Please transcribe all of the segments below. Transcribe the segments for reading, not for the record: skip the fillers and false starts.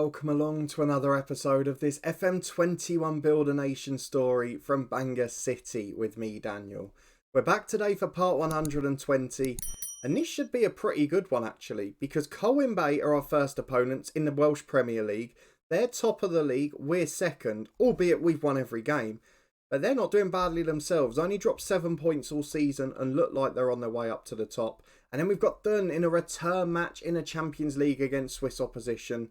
welcome along to another episode of this FM21 Build a Nation story from Bangor City with me, Daniel. We're back today for part 120, and this should be a pretty good one actually, because Colwin Bay are our first opponents in the Welsh Premier League. They're top of the league, we're second, albeit we've won every game. But they're not doing badly themselves, only dropped 7 points all season and look like they're on their way up to the top. And then we've got Thun in a return match in a Champions League against Swiss opposition.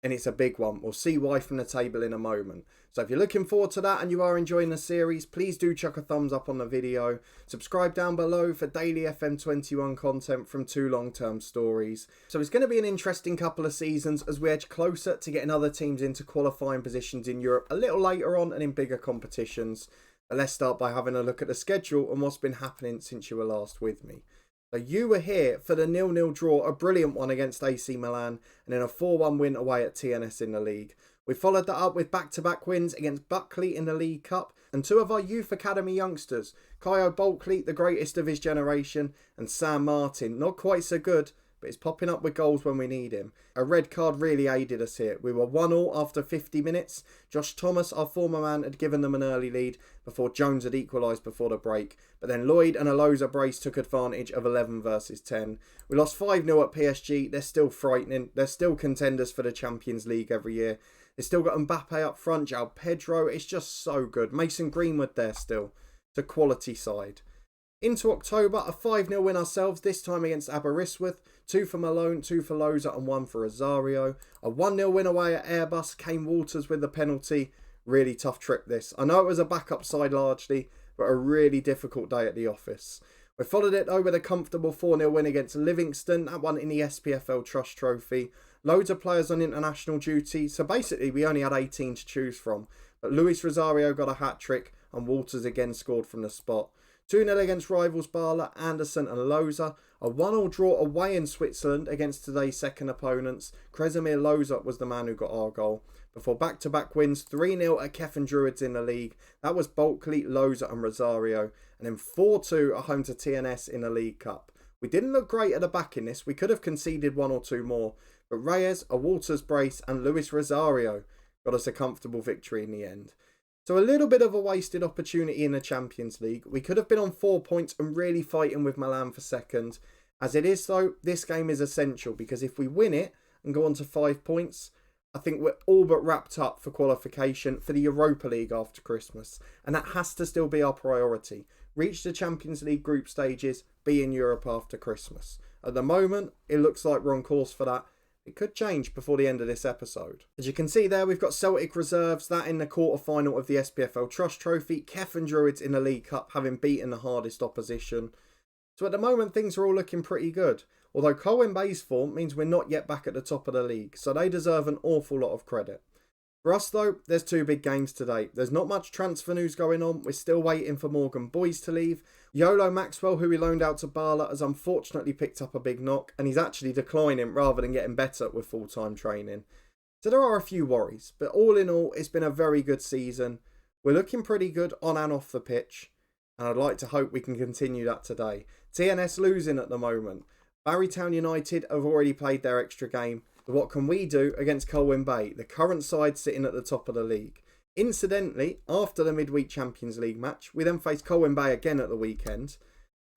And it's a big one. We'll see why from the table in a moment. So if you're looking forward to that and you are enjoying the series, please do chuck a thumbs up on the video. Subscribe down below for daily FM21 content from two long-term stories. So it's going to be an interesting couple of seasons as we edge closer to getting other teams into qualifying positions in Europe a little later on and in bigger competitions. But let's start by having a look at the schedule and what's been happening since you were last with me. So you were here for the 0-0 draw, a brilliant one against AC Milan, and then a 4-1 win away at TNS in the league. We followed that up with back-to-back wins against Buckley in the League Cup, and two of our youth academy youngsters, Kyo Bulkley, the greatest of his generation, and Sam Martin, not quite so good, but he's popping up with goals when we need him. A red card really aided us here. We were 1-1 after 50 minutes. Josh Thomas, our former man, had given them an early lead before Jones had equalised before the break. But then Lloyd and Aloza brace took advantage of 11 versus 10. We lost 5-0 at PSG. They're still frightening. They're still contenders for the Champions League every year. They've still got Mbappe up front, João Pedro. It's just so good. Mason Greenwood there still. It's a quality side. Into October, a 5-0 win ourselves, this time against Aberystwyth. 2 for Malone, 2 for Loza and 1 for Rosario. A 1-0 win away at Airbus. Kane Walters with the penalty. Really tough trip this. I know it was a backup side largely, but a really difficult day at the office. We followed it though with a comfortable 4-0 win against Livingston. That one in the SPFL Trust Trophy. Loads of players on international duty. So basically we only had 18 to choose from. But Luis Rosario got a hat-trick and Walters again scored from the spot. 2-0 against rivals Bala, Anderson and Loza. A 1-1 draw away in Switzerland against today's second opponents. Kresimir Loza was the man who got our goal. Before back-to-back wins, 3-0 at Kefin Druids in the league. That was Bulkley, Loza and Rosario. And then 4-2 at home to TNS in the League Cup. We didn't look great at the back in this. We could have conceded 1 or 2 more. But Reyes, a Walters brace and Luis Rosario got us a comfortable victory in the end. So a little bit of a wasted opportunity in the Champions League. We could have been on 4 points and really fighting with Milan for second. As it is though, this game is essential because if we win it and go on to 5 points, I think we're all but wrapped up for qualification for the Europa League after Christmas. And that has to still be our priority. Reach the Champions League group stages, be in Europe after Christmas. At the moment, it looks like we're on course for that. It could change before the end of this episode. As you can see there, we've got Celtic reserves, that in the quarter-final of the SPFL Trust Trophy, Kefin Druids in the League Cup, having beaten the hardest opposition. So at the moment, things are all looking pretty good. Although Colwyn Bay's form means we're not yet back at the top of the league, so they deserve an awful lot of credit. For us though, there's 2 big games today. There's not much transfer news going on. We're still waiting for Morgan Boys to leave. Yolo Maxwell, who we loaned out to Bala, has unfortunately picked up a big knock and he's actually declining rather than getting better with full-time training. So there are a few worries, but all in all, it's been a very good season. We're looking pretty good on and off the pitch, and I'd like to hope we can continue that today. TNS losing at the moment. Barrytown United have already played their extra game. But what can we do against Colwyn Bay, the current side sitting at the top of the league? Incidentally, after the midweek Champions League match, we then face Colwyn Bay again at the weekend.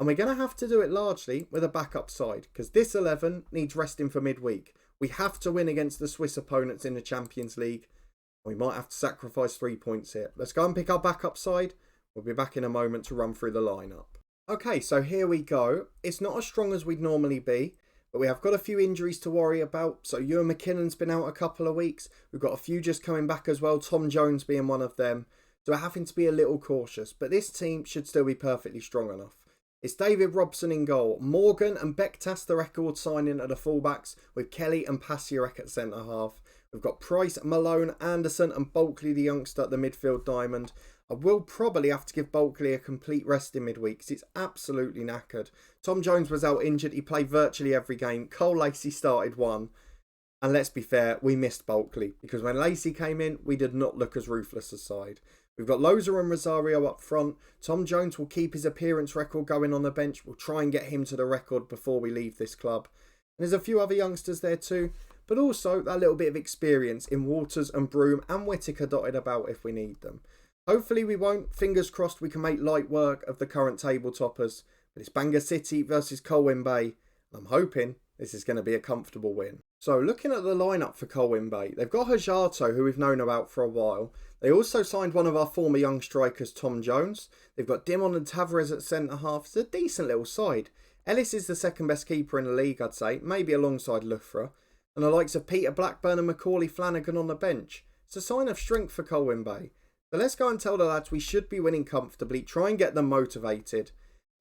And we're going to have to do it largely with a backup side, because this 11 needs resting for midweek. We have to win against the Swiss opponents in the Champions League. We might have to sacrifice 3 points here. Let's go and pick our backup side. We'll be back in a moment to run through the lineup. Okay, so here we go. It's not as strong as we'd normally be, but we have got a few injuries to worry about. So Ewan McKinnon's been out a couple of weeks. We've got a few just coming back as well. Tom Jones being one of them. So we're having to be a little cautious. But this team should still be perfectly strong enough. It's David Robson in goal. Morgan and Bektas the record signing at the fullbacks, with Kelly and Pasiarek at centre half. We've got Price, Malone, Anderson and Bulkley the youngster at the midfield diamond. I will probably have to give Bulkley a complete rest in midweek because it's absolutely knackered. Tom Jones was out injured. He played virtually every game. Cole Lacey started one. And let's be fair, we missed Bulkley because when Lacey came in, we did not look as ruthless a side. We've got Loza and Rosario up front. Tom Jones will keep his appearance record going on the bench. We'll try and get him to the record before we leave this club. And there's a few other youngsters there too. but also that little bit of experience in Waters and Broom and Whittaker dotted about if we need them. Hopefully we won't. Fingers crossed we can make light work of the current table toppers. But it's Bangor City versus Colwyn Bay. I'm hoping this is going to be a comfortable win. So looking at the lineup for Colwyn Bay, they've got Hajato, who we've known about for a while. They also signed one of our former young strikers, Tom Jones. They've got Dimon and Tavares at centre-half. It's a decent little side. Ellis is the second best keeper in the league, I'd say, maybe alongside Loughra. And the likes of Peter Blackburn and Macaulay Flanagan on the bench. It's a sign of strength for Colwyn Bay. So let's go and tell the lads we should be winning comfortably, try and get them motivated.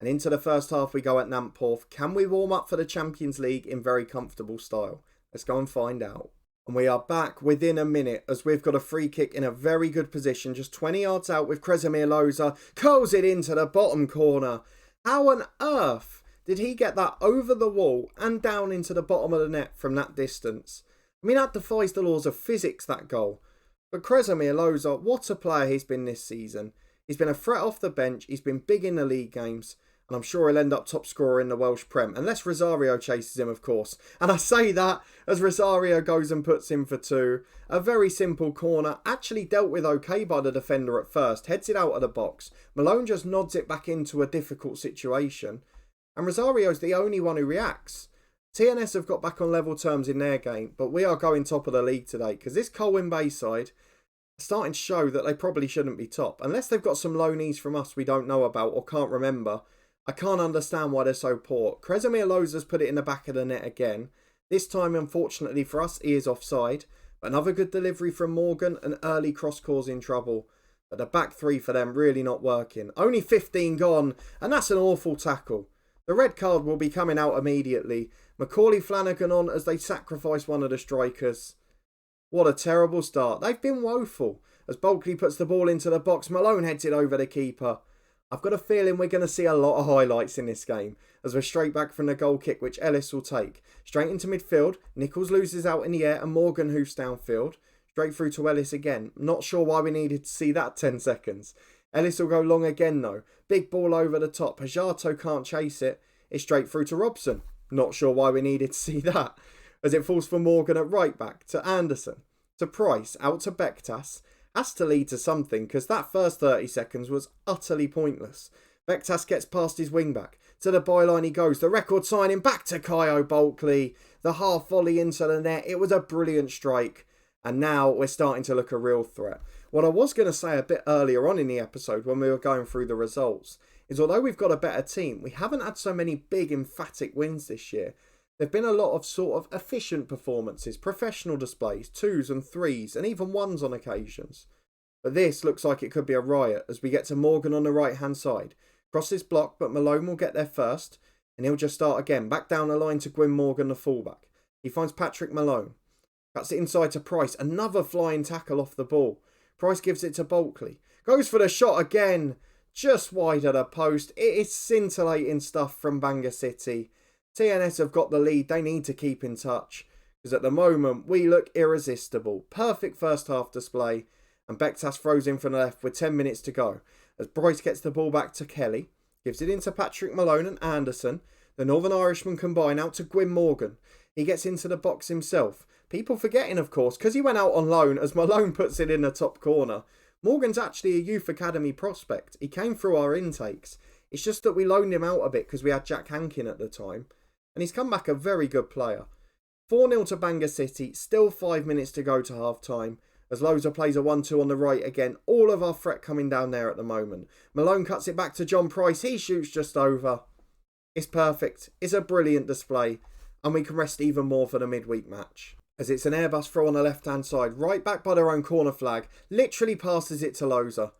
And into the first half we go at Nantporth. Can we warm up for the Champions League in very comfortable style? Let's go and find out. And we are back within a minute as we've got a free kick in a very good position, just 20 yards out with Kresimir Loza. Curls it into the bottom corner. How on earth did he get that over the wall and down into the bottom of the net from that distance? I mean, that defies the laws of physics, that goal. But Kresimir Loza, what a player he's been this season. He's been a threat off the bench, he's been big in the league games, and I'm sure he'll end up top scorer in the Welsh Prem, unless Rosario chases him, of course. And I say that as Rosario goes and puts him for two. A very simple corner, actually dealt with okay by the defender at first, heads it out of the box. Malone just nods it back into a difficult situation. And Rosario's the only one who reacts. TNS have got back on level terms in their game, but we are going top of the league today, because this Colwyn Bay side is starting to show that they probably shouldn't be top. Unless they've got some loanees from us we don't know about or can't remember. I can't understand why they're so poor. Kresimir Loza's put it in the back of the net again. This time, unfortunately for us, he is offside. But another good delivery from Morgan, an early cross causing trouble. But the back three for them really not working. Only 15 gone, and that's an awful tackle. The red card will be coming out immediately. Macaulay Flanagan on as they sacrifice one of the strikers. What a terrible start. They've been woeful. As Bulkley puts the ball into the box, Malone heads it over the keeper. I've got a feeling we're going to see a lot of highlights in this game as we're straight back from the goal kick which Ellis will take. Straight into midfield, Nichols loses out in the air and Morgan hoofs downfield. Straight through to Ellis again. Not sure why we needed to see that 10 seconds. Ellis will go long again though. Big ball over the top. Hajato can't chase it. It's straight through to Robson. Not sure why we needed to see that. As it falls for Morgan at right back to Anderson. To Price, out to Bektas. Has to lead to something because that first 30 seconds was utterly pointless. Bektas gets past his wing-back. To the byline he goes. The record signing back to Kyo Bulkley. The half volley into the net. It was a brilliant strike. And now we're starting to look a real threat. What I was going to say a bit earlier on in the episode when we were going through the results is although we've got a better team, we haven't had so many big emphatic wins this year. There have been a lot of sort of efficient performances, professional displays, 2s and 3s and even 1s on occasions. But this looks like it could be a riot as we get to Morgan on the right hand side. Crosses block but Malone will get there first and he'll just start again. Back down the line to Gwyn Morgan, the fullback. He finds Patrick Malone. Cuts it inside to Price. Another flying tackle off the ball. Price gives it to Bulkley. Goes for the shot again. Just wide of the post. It is scintillating stuff from Bangor City. TNS have got the lead. They need to keep in touch. Because at the moment, we look irresistible. Perfect first half display. And Bektas throws in from the left with 10 minutes to go. As Bryce gets the ball back to Kelly. Gives it into Patrick Malone and Anderson. The Northern Irishman combine out to Gwyn Morgan. He gets into the box himself. People forgetting, of course, because he went out on loan as Malone puts it in the top corner. Morgan's actually a youth academy prospect. He came through our intakes. It's just that we loaned him out a bit because we had Jack Hankin at the time. And he's come back a very good player. 4-0 to Bangor City. Still 5 minutes to go to half time. As Loza plays a 1-2 on the right again. All of our threat coming down there at the moment. Malone cuts it back to John Price. He shoots just over. It's perfect. It's a brilliant display. And we can rest even more for the midweek match. As it's an Airbus throw on the left-hand side, right back by their own corner flag, literally passes it to Loza.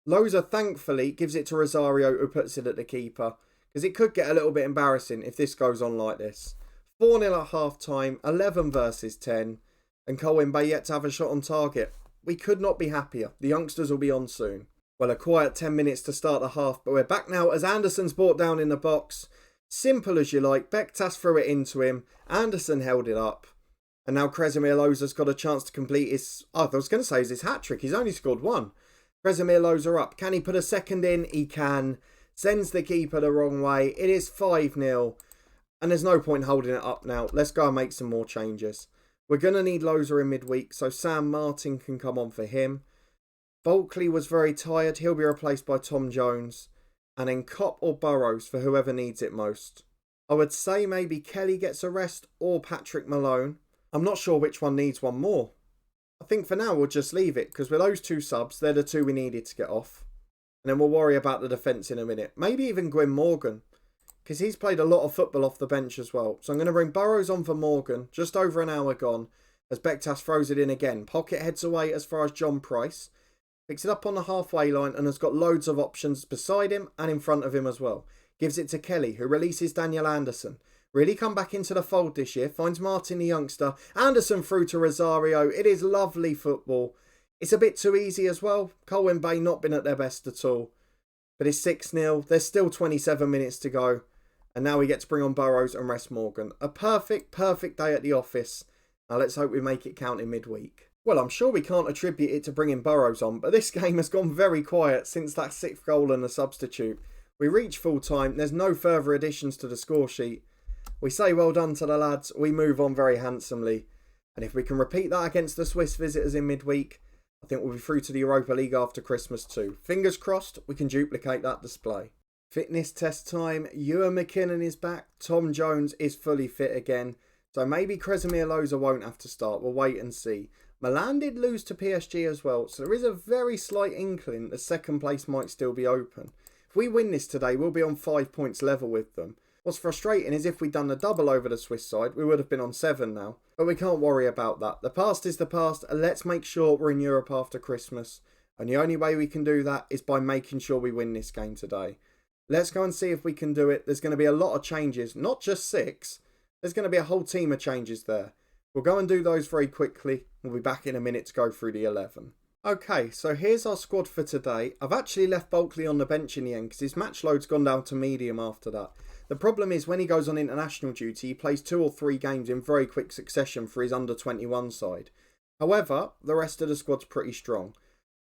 Loza, thankfully, gives it to Rosario, who puts it at the keeper, because it could get a little bit embarrassing if this goes on like this. 4-0 at half-time, 11 versus 10, and Colwyn Bay yet to have a shot on target. We could not be happier. The youngsters will be on soon. Well, a quiet 10 minutes to start the half, but we're back now as Anderson's brought down in the box. Simple as you like, Bektas threw it into him, Anderson held it up. And now Kresimir Loza's got a chance to complete his... I was going to say his hat-trick. He's only scored one. Kresimir Loza up. Can he put a second in? He can. Sends the keeper the wrong way. It is 5-0. And there's no point holding it up now. Let's go and make some more changes. We're going to need Loza in midweek, so Sam Martin can come on for him. Bulkley was very tired. He'll be replaced by Tom Jones. And then Kopp or Burrows for whoever needs it most. I would say maybe Kelly gets a rest or Patrick Malone. I'm not sure which one needs one more. I think for now we'll just leave it, because with those two subs, they're the two we needed to get off. And then we'll worry about the defence in a minute. Maybe even Gwyn Morgan, because he's played a lot of football off the bench as well. So I'm going to bring Burrows on for Morgan, just over an hour gone, as Bektas throws it in again. Pocket heads away as far as John Price. Picks it up on the halfway line and has got loads of options beside him and in front of him as well. Gives it to Kelly, who releases Daniel Anderson. Really come back into the fold this year. Finds Martin the youngster. Anderson through to Rosario. It is lovely football. It's a bit too easy as well. Colwyn Bay not been at their best at all. But it's 6-0. There's still 27 minutes to go. And now we get to bring on Burrows and rest Morgan. A perfect day at the office. Now let's hope we make it count in midweek. Well, I'm sure we can't attribute it to bringing Burrows on, but this game has gone very quiet since that 6th goal and the substitute. We reach full time, there's no further additions to the score sheet. We say well done to the lads, we move on very handsomely. And if we can repeat that against the Swiss visitors in midweek, I think we'll be through to the Europa League after Christmas too. Fingers crossed we can duplicate that display. Fitness test time, Ewan McKinnon is back, Tom Jones is fully fit again. So maybe Kresimir Loza won't have to start, we'll wait and see. Milan did lose to PSG as well, so there is a very slight inkling that second place might still be open. If we win this today, we'll be on 5 points level with them. What's frustrating is if we'd done the double over the Swiss side, we would have been on 7 now. But we can't worry about that. The past is the past, and let's make sure we're in Europe after Christmas. And the only way we can do that is by making sure we win this game today. Let's go and see if we can do it. There's going to be a lot of changes, not just 6. There's going to be a whole team of changes there. We'll go and do those very quickly. We'll be back in a minute to go through the 11. Okay, so here's our squad for today. I've actually left Bulkley on the bench in the end because his match load's gone down to medium after that. The problem is when he goes on international duty, he plays 2 or 3 games in very quick succession for his under-21 side. However, the rest of the squad's pretty strong.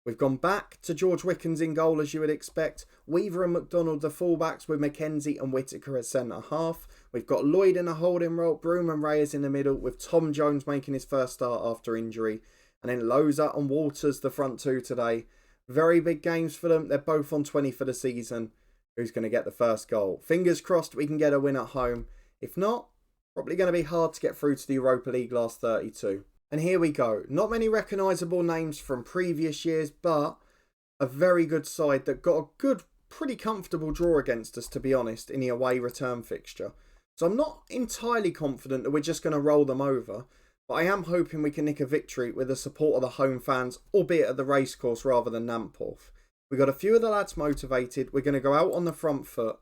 We've gone back to George Wickens in goal as you would expect. Weaver and McDonald the fullbacks with Mackenzie and Whittaker at centre half. We've got Lloyd in a holding role, Broom and Reyes in the middle with Tom Jones making his first start after injury. And then Loza and Walters the front 2 today. Very big games for them. They're both on 20 for the season. Who's going to get the first goal? Fingers crossed we can get a win at home. If not, probably going to be hard to get through to the Europa League last 32. And here we go. Not many recognisable names from previous years, but a very good side that got a good, pretty comfortable draw against us, to be honest, in the away return fixture. So I'm not entirely confident that we're just going to roll them over, but I am hoping we can nick a victory with the support of the home fans, albeit at the racecourse rather than Namporth. We got a few of the lads motivated. We're going to go out on the front foot,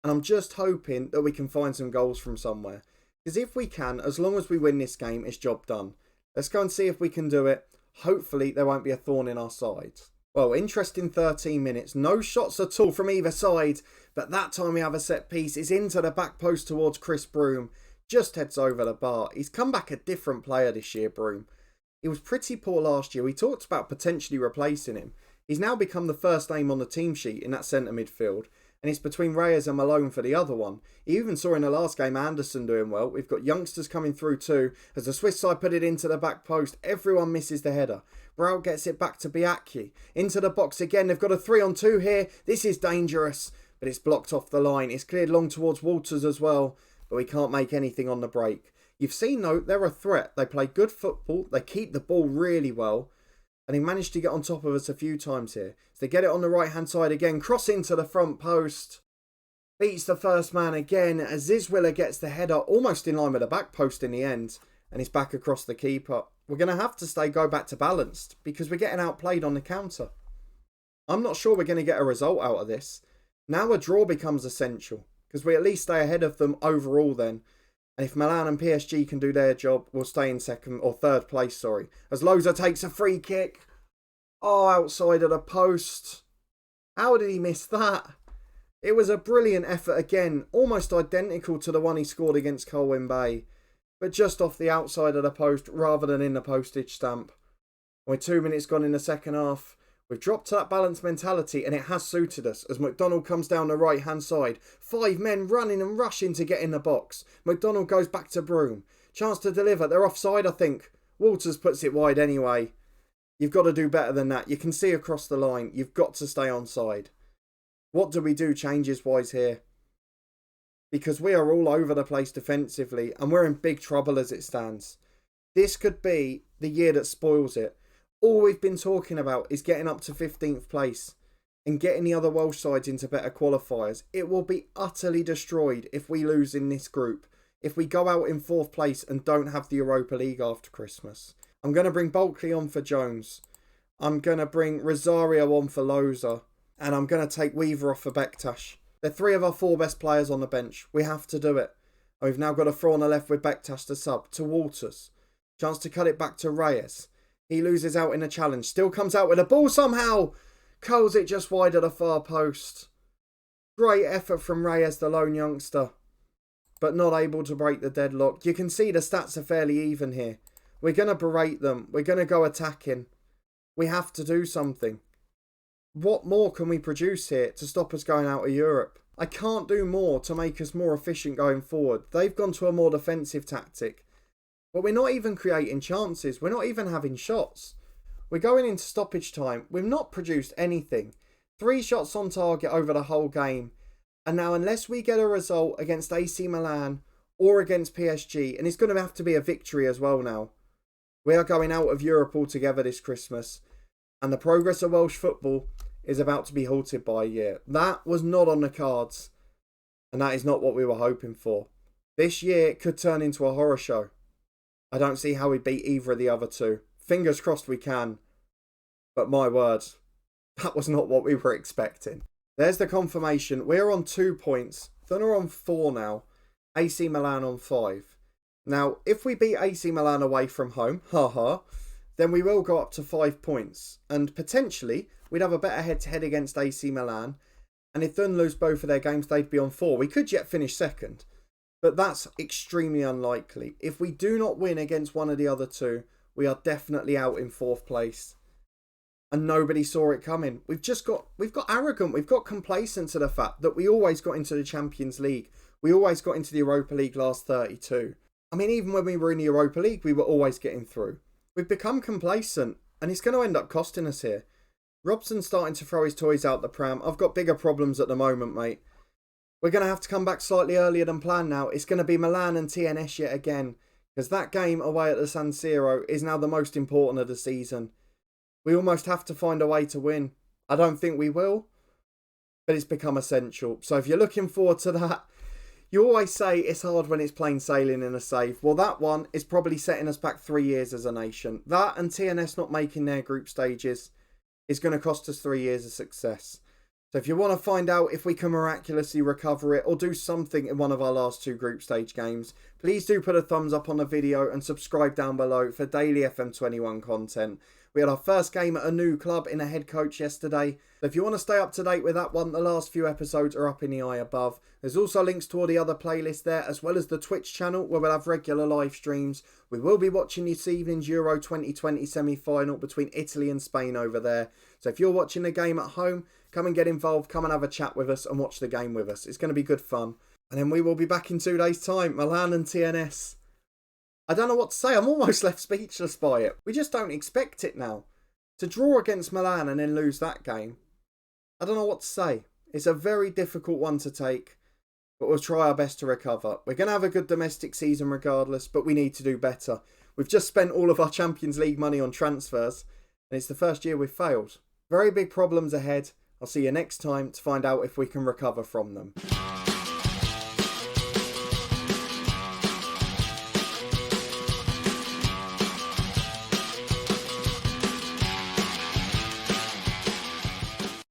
and I'm just hoping that we can find some goals from somewhere. Because if we can, as long as we win this game, it's job done. Let's go and see if we can do it. Hopefully there won't be a thorn in our side. Well, interesting 13 minutes. No shots at all from either side. But that time we have a set piece. It's into the back post towards Chris Broom. Just heads over the bar. He's come back a different player this year, Broom. He was pretty poor last year. We talked about potentially replacing him. He's now become the first name on the team sheet in that centre midfield. And it's between Reyes and Malone for the other one. You even saw in the last game Anderson doing well. We've got youngsters coming through too. As the Swiss side put it into the back post, everyone misses the header. Braut gets it back to Biaki. Into the box again. They've got a 3-on-2 here. This is dangerous. But it's blocked off the line. It's cleared long towards Walters as well. But we can't make anything on the break. You've seen though, they're a threat. They play good football. They keep the ball really well. And he managed to get on top of us a few times here. So they get it on the right-hand side again. Cross into the front post. Beats the first man again. As Zizwiller gets the header almost in line with the back post in the end. And he's back across the keeper. We're going to have to go back to balanced. Because we're getting outplayed on the counter. I'm not sure we're going to get a result out of this. Now a draw becomes essential. Because we at least stay ahead of them overall then. And if Milan and PSG can do their job, we'll stay in second or third place, sorry. As Loza takes a free kick. Oh, outside of the post. How did he miss that? It was a brilliant effort again. Almost identical to the one he scored against Colwin Bay. But just off the outside of the post rather than in the postage stamp. With 2 minutes gone in the second half. We've dropped to that balanced mentality and it has suited us as McDonald comes down the right hand side. 5 men running and rushing to get in the box. McDonald goes back to Broom. Chance to deliver. They're offside, I think. Walters puts it wide anyway. You've got to do better than that. You can see across the line. You've got to stay onside. What do we do changes-wise here? Because we are all over the place defensively and we're in big trouble as it stands. This could be the year that spoils it. All we've been talking about is getting up to 15th place and getting the other Welsh sides into better qualifiers. It will be utterly destroyed if we lose in this group. If we go out in 4th place and don't have the Europa League after Christmas. I'm going to bring Bulkley on for Jones. I'm going to bring Rosario on for Loza. And I'm going to take Weaver off for Bektash. They're 3 of our 4 best players on the bench. We have to do it. And we've now got a 4 on the left with Bektash to sub. To Walters. Chance to cut it back to Reyes. He loses out in a challenge. Still comes out with a ball somehow. Curls it just wide of the far post. Great effort from Reyes, the lone youngster. But not able to break the deadlock. You can see the stats are fairly even here. We're going to berate them. We're going to go attacking. We have to do something. What more can we produce here to stop us going out of Europe? I can't do more to make us more efficient going forward. They've gone to a more defensive tactic. But we're not even creating chances. We're not even having shots. We're going into stoppage time. We've not produced anything. 3 shots on target over the whole game. And now unless we get a result against AC Milan or against PSG, and it's going to have to be a victory as well now, we are going out of Europe altogether this Christmas. And the progress of Welsh football is about to be halted by a year. That was not on the cards. And that is not what we were hoping for. This year could turn into a horror show. I don't see how we beat either of the other 2. Fingers crossed we can. But my word, that was not what we were expecting. There's the confirmation. We're on 2 points. Thun are on 4 now. AC Milan on 5. Now, if we beat AC Milan away from home, then we will go up to 5 points. And potentially, we'd have a better head-to-head against AC Milan. And if Thun lose both of their games, they'd be on 4. We could yet finish second. But that's extremely unlikely. If we do not win against one of the other 2, we are definitely out in 4th place. And nobody saw it coming. We've got arrogant. We've got complacent to the fact that we always got into the Champions League. We always got into the Europa League last 32. I mean, even when we were in the Europa League, we were always getting through. We've become complacent. And it's going to end up costing us here. Robson's starting to throw his toys out the pram. I've got bigger problems at the moment, mate. We're going to have to come back slightly earlier than planned now. It's going to be Milan and TNS yet again. Because that game away at the San Siro is now the most important of the season. We almost have to find a way to win. I don't think we will, but it's become essential. So if you're looking forward to that, you always say it's hard when it's plain sailing in a save. Well, that one is probably setting us back 3 years as a nation. That and TNS not making their group stages is going to cost us 3 years of success. So if you want to find out if we can miraculously recover it or do something in one of our last 2 group stage games, please do put a thumbs up on the video and subscribe down below for daily FM21 content. We had our first game at a new club in a head coach yesterday. So if you want to stay up to date with that one, the last few episodes are up in the eye above. There's also links to all the other playlists there, as well as the Twitch channel where we'll have regular live streams. We will be watching this evening's Euro 2020 semi-final between Italy and Spain over there. So if you're watching the game at home, come and get involved, come and have a chat with us and watch the game with us. It's going to be good fun. And then we will be back in 2 days' time, Milan and TNS. I don't know what to say. I'm almost left speechless by it. We just don't expect it now. To draw against Milan and then lose that game, I don't know what to say. It's a very difficult one to take, but we'll try our best to recover. We're going to have a good domestic season regardless, but we need to do better. We've just spent all of our Champions League money on transfers, and it's the first year we've failed. Very big problems ahead. I'll see you next time to find out if we can recover from them.